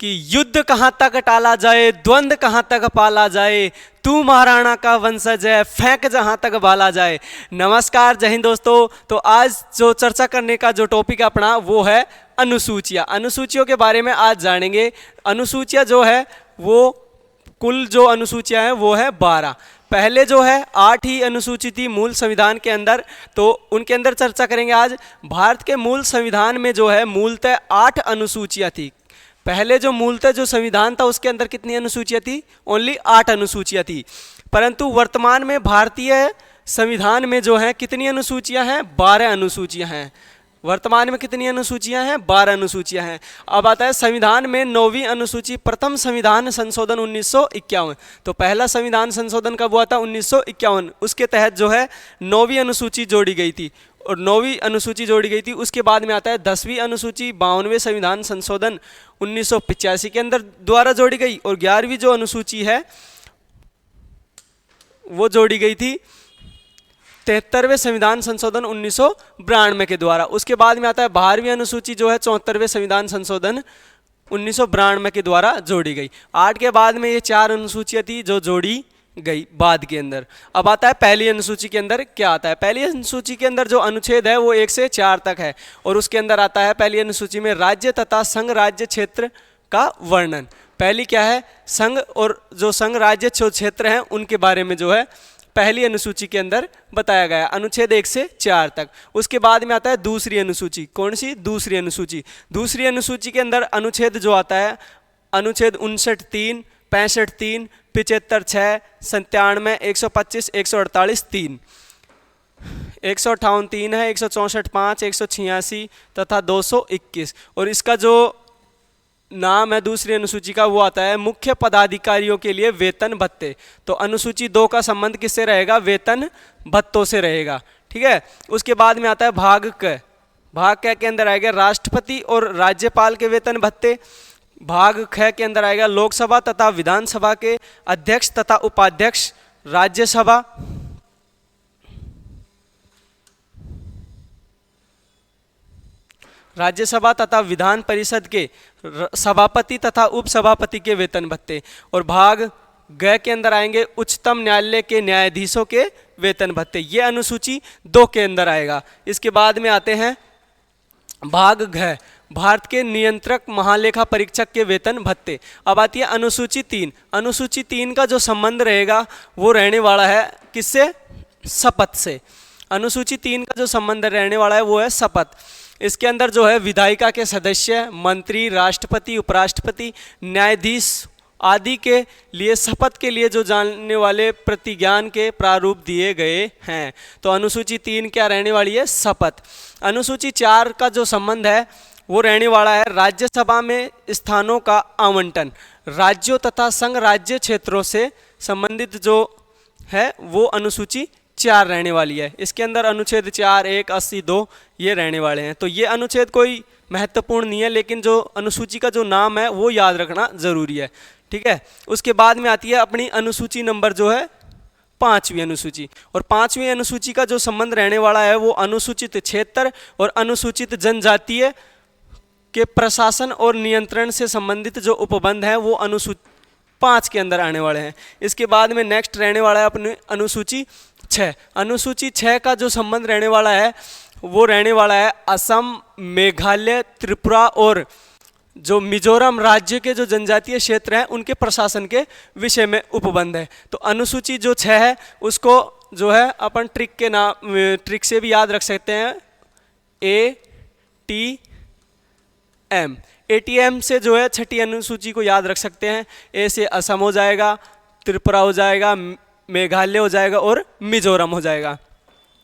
कि युद्ध कहाँ तक टाला जाए, द्वंद्व कहाँ तक पाला जाए, तू महाराणा का वंशज है, फेंक जहाँ तक बाला जाए। नमस्कार, जय हिंद दोस्तों। तो आज जो चर्चा करने का जो टॉपिक अपना वो है अनुसूचियाँ। अनुसूचियों के बारे में आज जानेंगे। अनुसूचियाँ जो है वो कुल जो अनुसूचियाँ हैं वो है 12। पहले जो है 8 ही अनुसूची थी मूल संविधान के अंदर, तो उनके अंदर चर्चा करेंगे आज। भारत के मूल संविधान में जो है मूलतः 8 अनुसूचियाँ थी। पहले जो मूलतः जो संविधान था उसके अंदर कितनी अनुसूचियाँ थी? ओनली 8 अनुसूचियाँ थी। परंतु वर्तमान में भारतीय संविधान में जो है कितनी अनुसूचियाँ हैं? 12 अनुसूचियाँ हैं। वर्तमान में कितनी अनुसूचियां हैं? 12 अनुसूचियां हैं। अब आता है संविधान में 9वीं अनुसूची, प्रथम संविधान संशोधन 1951। तो पहला संविधान संशोधन कब हुआ था? 1951। उसके तहत जो है 9वीं अनुसूची जोड़ी गई थी, और 9वीं अनुसूची जोड़ी गई थी। उसके बाद में आता है 10वीं अनुसूची, 52वें संविधान संशोधन 1985 के अंदर द्वारा जोड़ी गई, और 11वीं जो अनुसूची है वो जोड़ी गई थी 73वें संविधान संशोधन 1992 के द्वारा। उसके बाद में आता है 12वीं अनुसूची जो है 74वें संविधान संशोधन 1992 के द्वारा जोड़ी गई। 8 के बाद में ये 4 अनुसूचियाँ थी जो जोड़ी गई बाद के अंदर। अब आता है पहली अनुसूची के अंदर क्या आता है। पहली अनुसूची के अंदर जो अनुच्छेद है वो 1 से 4 तक है, और उसके अंदर आता है पहली अनुसूची में राज्य तथा संघ राज्य क्षेत्र का वर्णन। पहली क्या है? संघ और जो संघ राज्य क्षेत्र हैं उनके बारे में जो है पहली अनुसूची के अंदर बताया गया, अनुच्छेद 1 से 4 तक। उसके बाद में आता है दूसरी अनुसूची। कौन सी? दूसरी अनुसूची। दूसरी अनुसूची के अंदर अनुच्छेद जो आता है अनुच्छेद 59(3), 65(3), 75(6), 97, 125, 148, 3, 158(3) है, 164(5), 186 तथा 221। और इसका जो नाम है दूसरी अनुसूची का वो आता है मुख्य पदाधिकारियों के लिए वेतन भत्ते। तो अनुसूची 2 का संबंध किससे रहेगा? वेतन भत्तों से रहेगा। ठीक है। उसके बाद में आता है भाग क। भाग क के अंदर आएगा राष्ट्रपति और राज्यपाल के वेतन भत्ते। भाग ख के अंदर आएगा लोकसभा तथा विधानसभा के अध्यक्ष तथा उपाध्यक्ष, राज्यसभा, राज्यसभा तथा विधान परिषद के सभापति तथा उपसभापति के वेतन भत्ते। और भाग ग के अंदर आएंगे उच्चतम न्यायालय के न्यायाधीशों के वेतन भत्ते। ये अनुसूची 2 के अंदर आएगा। इसके बाद में आते हैं भाग घ, भारत के नियंत्रक महालेखा परीक्षक के वेतन भत्ते। अब आती है अनुसूची 3। अनुसूची 3 का जो संबंध रहेगा वो रहने वाला है किससे? शपथ से। अनुसूची 3 का जो संबंध रहने वाला है वो है शपथ। इसके अंदर जो है विधायिका के सदस्य, मंत्री, राष्ट्रपति, उपराष्ट्रपति, न्यायाधीश आदि के लिए शपथ के लिए जो जानने वाले प्रतिज्ञान के प्रारूप दिए गए हैं। तो अनुसूची 3 क्या रहने वाली है? शपथ। अनुसूची 4 का जो संबंध है वो रहने वाला है राज्यसभा में स्थानों का आवंटन। राज्यों तथा संघ राज्य क्षेत्रों से संबंधित जो है वो अनुसूची 4 रहने वाली है। इसके अंदर अनुच्छेद 4, 1, 80, 2 ये रहने वाले हैं। तो ये अनुच्छेद कोई महत्वपूर्ण नहीं है, लेकिन जो अनुसूची का जो नाम है वो याद रखना जरूरी है। ठीक है। उसके बाद में आती है अपनी अनुसूची नंबर जो है 5वीं अनुसूची। और 5वीं अनुसूची का जो संबंध रहने वाला है वो अनुसूचित क्षेत्र और अनुसूचित जनजातीय के प्रशासन और नियंत्रण से संबंधित जो उपबंध हैं वो अनुसूची 5 के अंदर आने वाले हैं। इसके बाद में नेक्स्ट रहने वाला है अपनी अनुसूची 6। अनुसूची 6 का जो संबंध रहने वाला है वो रहने वाला है असम, मेघालय, त्रिपुरा और जो मिजोरम राज्य के जो जनजातीय क्षेत्र हैं उनके प्रशासन के विषय में उपबंध है। तो अनुसूची जो 6 है उसको जो है अपन ट्रिक से भी याद रख सकते हैं, ATM। ATM से जो है 6ठी अनुसूची को याद रख सकते हैं। ए से असम हो जाएगा, त्रिपुरा हो जाएगा, मेघालय हो जाएगा और मिजोरम हो जाएगा।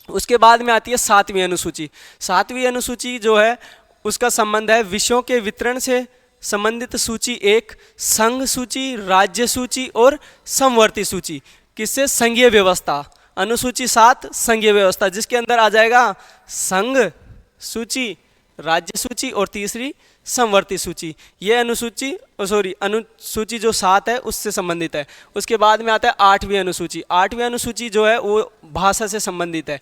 उसके बाद में आती है 7वीं अनुसूची। 7वीं अनुसूची जो है उसका संबंध है विषयों के वितरण से संबंधित सूची 1, संघ सूची, राज्य सूची और समवर्ती सूची। किससे? संघीय व्यवस्था। अनुसूची 7 संघीय व्यवस्था, जिसके अंदर आ जाएगा संघ सूची, राज्य सूची और तीसरी समवर्ती सूची। ये अनुसूची जो 7 है उससे संबंधित है। उसके बाद में आता है 8वीं अनुसूची। 8वीं अनुसूची जो है वो भाषा से संबंधित है।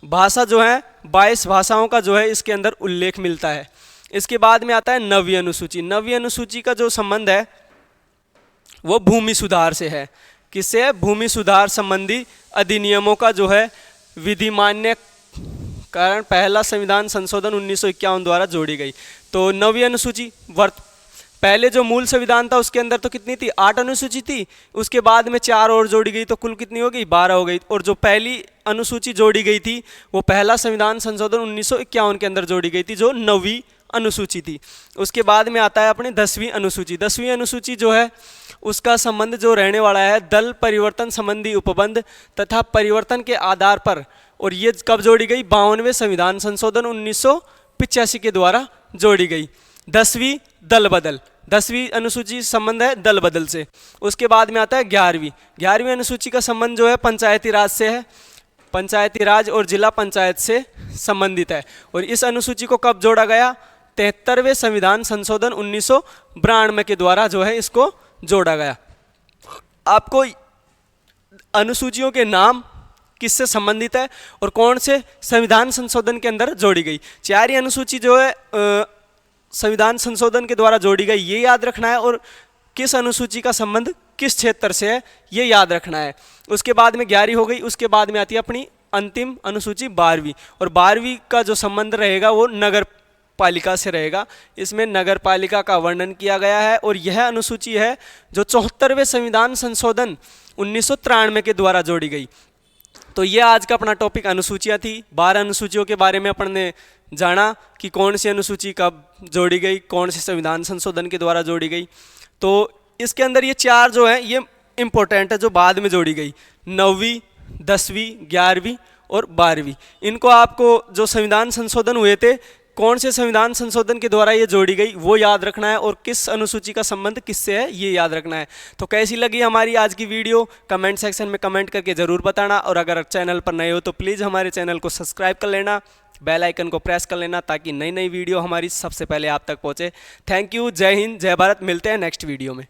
भाषा जो है 22 भाषाओं का जो है इसके अंदर उल्लेख मिलता है। इसके बाद में आता है 9वीं अनुसूची। 9वीं अनुसूची का जो संबंध है वो भूमि सुधार से है। किससे है? भूमि सुधार संबंधी अधिनियमों का जो है विधिमान्य कारण पहला संविधान संशोधन 1951 द्वारा जोड़ी गई। तो 9वीं अनुसूची पहले जो मूल संविधान था उसके अंदर तो कितनी थी? 8 अनुसूची थी। उसके बाद में 4 और जोड़ी गई तो कुल कितनी हो गई? 12 हो गई। और जो पहली अनुसूची जोड़ी गई थी वो पहला संविधान संशोधन 1951 के अंदर जोड़ी गई थी, जो 9वीं अनुसूची थी। उसके बाद में आता है अपनी 10वीं अनुसूची। 10वीं अनुसूची जो है उसका संबंध जो रहने वाला है दल परिवर्तन संबंधी उपबंध तथा परिवर्तन के आधार पर, और ये कब जोड़ी गई? 52वें संविधान संशोधन 1985 के द्वारा जोड़ी गई। 10वीं दल बदल। 10वीं अनुसूची संबंध है दल बदल से। उसके बाद में आता है 11वीं। 11वीं अनुसूची का संबंध जो है पंचायती राज से है। पंचायती राज और जिला पंचायत से संबंधित है। और इस अनुसूची को कब जोड़ा गया? 73वें संविधान संशोधन 1992 के द्वारा जो है इसको जोड़ा गया। आपको अनुसूचियों के नाम किससे संबंधित है और कौन से संविधान संशोधन के अंदर जोड़ी गई। 4 अनुसूची जो है संविधान संशोधन के द्वारा जोड़ी गई, ये याद रखना है, और किस अनुसूची का संबंध किस क्षेत्र से है ये याद रखना है। उसके बाद में 11वीं हो गई। उसके बाद में आती है अपनी अंतिम अनुसूची 12वीं, और 12वीं का जो संबंध रहेगा वो नगर पालिका से रहेगा। इसमें नगर पालिका का वर्णन किया गया है, और यह अनुसूची है जो 74वें संविधान संशोधन 1993 के द्वारा जोड़ी गई। तो ये आज का अपना टॉपिक अनुसूचियाँ थी। 12 अनुसूचियों के बारे में अपन ने जाना कि कौन सी अनुसूची कब जोड़ी गई, कौन से संविधान संशोधन के द्वारा जोड़ी गई। तो इसके अंदर ये 4 जो है ये इम्पोर्टेंट है जो बाद में जोड़ी गई, 9वीं, 10वीं, 11वीं और 12वीं। इनको आपको जो संविधान संशोधन हुए थे कौन से संविधान संशोधन के द्वारा ये जोड़ी गई वो याद रखना है, और किस अनुसूची का संबंध किससे है ये याद रखना है। तो कैसी लगी हमारी आज की वीडियो कमेंट सेक्शन में कमेंट करके ज़रूर बताना, और अगर चैनल पर नए हो तो प्लीज़ हमारे चैनल को सब्सक्राइब कर लेना, बेल आइकन को प्रेस कर लेना ताकि नई नई वीडियो हमारी सबसे पहले आप तक पहुँचे। Thank you. जय हिंद, जय भारत। मिलते हैं नेक्स्ट वीडियो में।